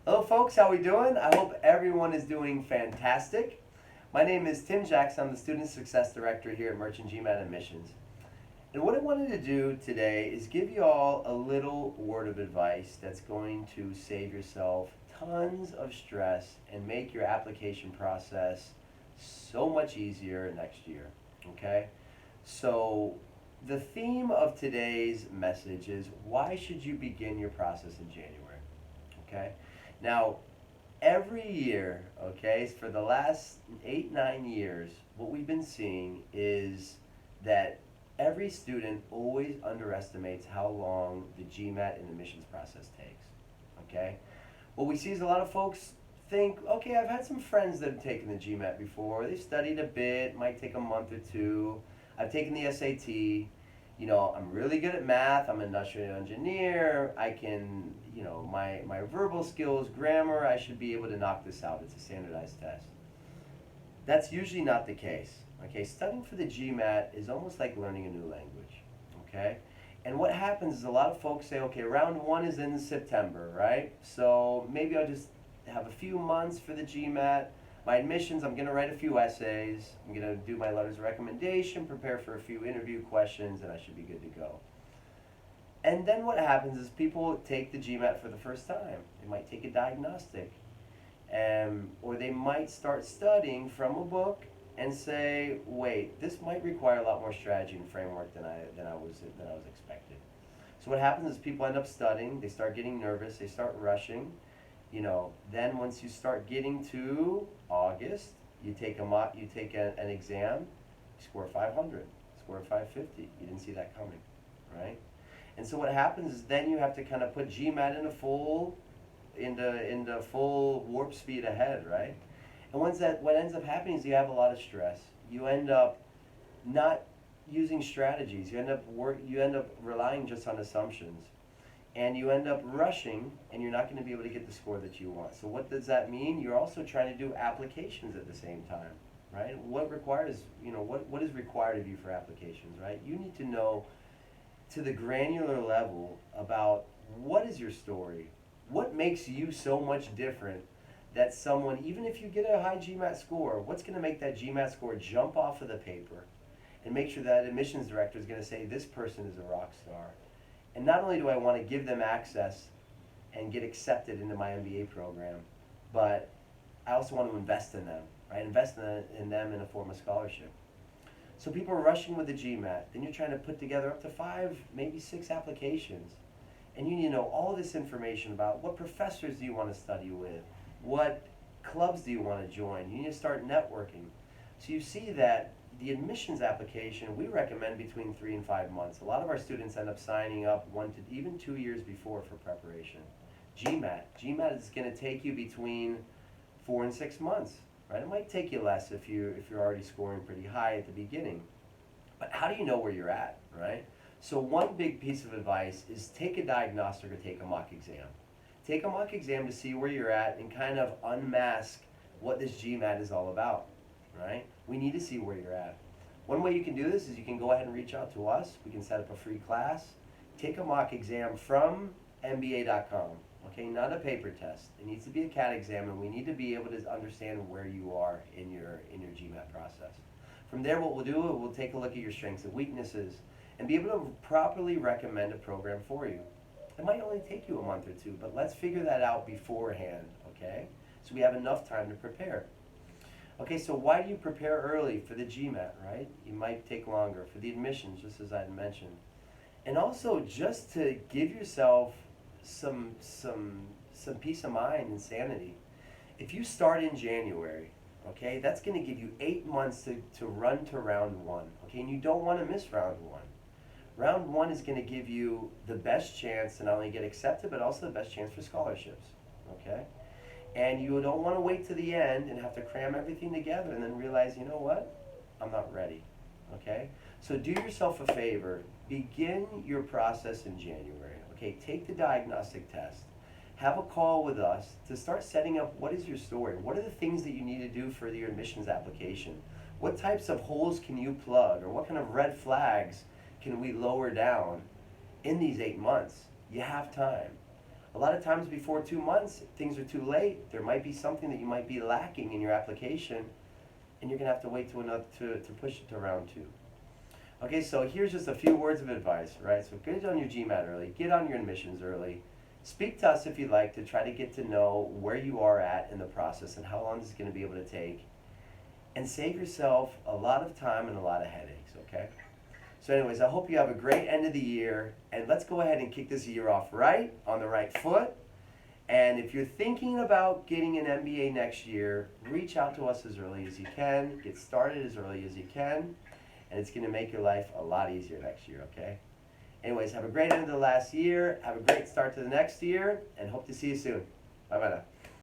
Hello folks, how we doing? I hope everyone is doing fantastic. My name is Tim Jackson. I'm the Student Success Director here at Merchant GMAT Admissions. And what I wanted to do today is give you all a little word of advice that's going to save yourself tons of stress and make your application process so much easier next year, okay? So the theme of today's message is why should you begin your process in January, okay? Now, every year, okay, for the last 8, 9 years, what we've been seeing is that every student always underestimates how long the GMAT and admissions process takes, okay? What we see is a lot of folks think, okay, I've had some friends that have taken the GMAT before. They've studied a bit, might take a month or two. I've taken the SAT. You know, I'm really good at math. I'm an industrial engineer. I can, you know, my verbal skills, grammar, I should be able to knock this out. It's a standardized test. That's usually not the case. Okay, studying for the GMAT is almost like learning a new language. Okay, and what happens is a lot of folks say, okay, round one is in September, right? So maybe I'll just have a few months for the GMAT. My admissions, I'm going to write a few essays. I'm going to do my letters of recommendation, prepare for a few interview questions, and I should be good to go. And then what happens is people take the GMAT for the first time. They might take a diagnostic, or they might start studying from a book and say, wait, this might require a lot more strategy and framework than I was expected. So what happens is people end up studying, they start getting nervous, they start rushing. You know, then once you start getting to August, you take an exam, you score 500, score 550. You didn't see that coming, right? And so what happens is then you have to kind of put GMAT into full warp speed ahead, right? And what ends up happening is you have a lot of stress. You end up not using strategies. You end up relying just on assumptions. And you end up rushing, and you're not going to be able to get the score that you want. So what does that mean? You're also trying to do applications at the same time, right? What is required of you for applications, right? You need to know to the granular level about what is your story, what makes you so much different that someone, even if you get a high GMAT score, what's going to make that GMAT score jump off of the paper and make sure that admissions director is going to say, this person is a rock star. And not only do I want to give them access and get accepted into my MBA program, but I also want to invest in them, right? Invest in them in a form of scholarship. So people are rushing with the GMAT. Then you're trying to put together up to 5, maybe 6 applications. And you need to know all this information about what professors do you want to study with, what clubs do you want to join. You need to start networking. So you see that the admissions application, we recommend between 3 and 5 months. A lot of our students end up signing up 1 to even 2 years before for preparation. GMAT is going to take you between 4 and 6 months, right? It might take you less if you're already scoring pretty high at the beginning. But how do you know where you're at, right? So one big piece of advice is take a diagnostic or take a mock exam. Take a mock exam to see where you're at and kind of unmask what this GMAT is all about, right? We need to see where you're at. One way you can do this is you can go ahead and reach out to us. We can set up a free class. Take a mock exam from MBA.com, okay? Not a paper test. It needs to be a CAT exam, and we need to be able to understand where you are in your GMAT process. From there, what we'll do, we'll take a look at your strengths and weaknesses and be able to properly recommend a program for you. It might only take you a month or two, but let's figure that out beforehand, okay? So we have enough time to prepare. Okay, so why do you prepare early for the GMAT, right? You might take longer for the admissions, just as I mentioned. And also just to give yourself some peace of mind and sanity. If you start in January, okay, that's going to give you 8 months to run to round one, okay? And you don't want to miss round one. Round one is going to give you the best chance to not only get accepted, but also the best chance for scholarships, okay? And you don't want to wait to the end and have to cram everything together and then realize, you know what, I'm not ready, okay? So do yourself a favor, begin your process in January, okay? Take the diagnostic test, have a call with us to start setting up what is your story, what are the things that you need to do for your admissions application, what types of holes can you plug, or what kind of red flags can we lower down in these 8 months? You have time. A lot of times before 2 months, things are too late. There might be something that you might be lacking in your application, and you're gonna have to wait to push it to round 2. Okay, so here's just a few words of advice, right? So get on your GMAT early, get on your admissions early. Speak to us if you'd like to try to get to know where you are at in the process and how long this is gonna be able to take. And save yourself a lot of time and a lot of headaches, okay? So anyways, I hope you have a great end of the year, and let's go ahead and kick this year off right, on the right foot. And if you're thinking about getting an MBA next year, reach out to us as early as you can, get started as early as you can, and it's gonna make your life a lot easier next year, okay? Anyways, have a great end of the last year, have a great start to the next year, and hope to see you soon. Bye-bye now.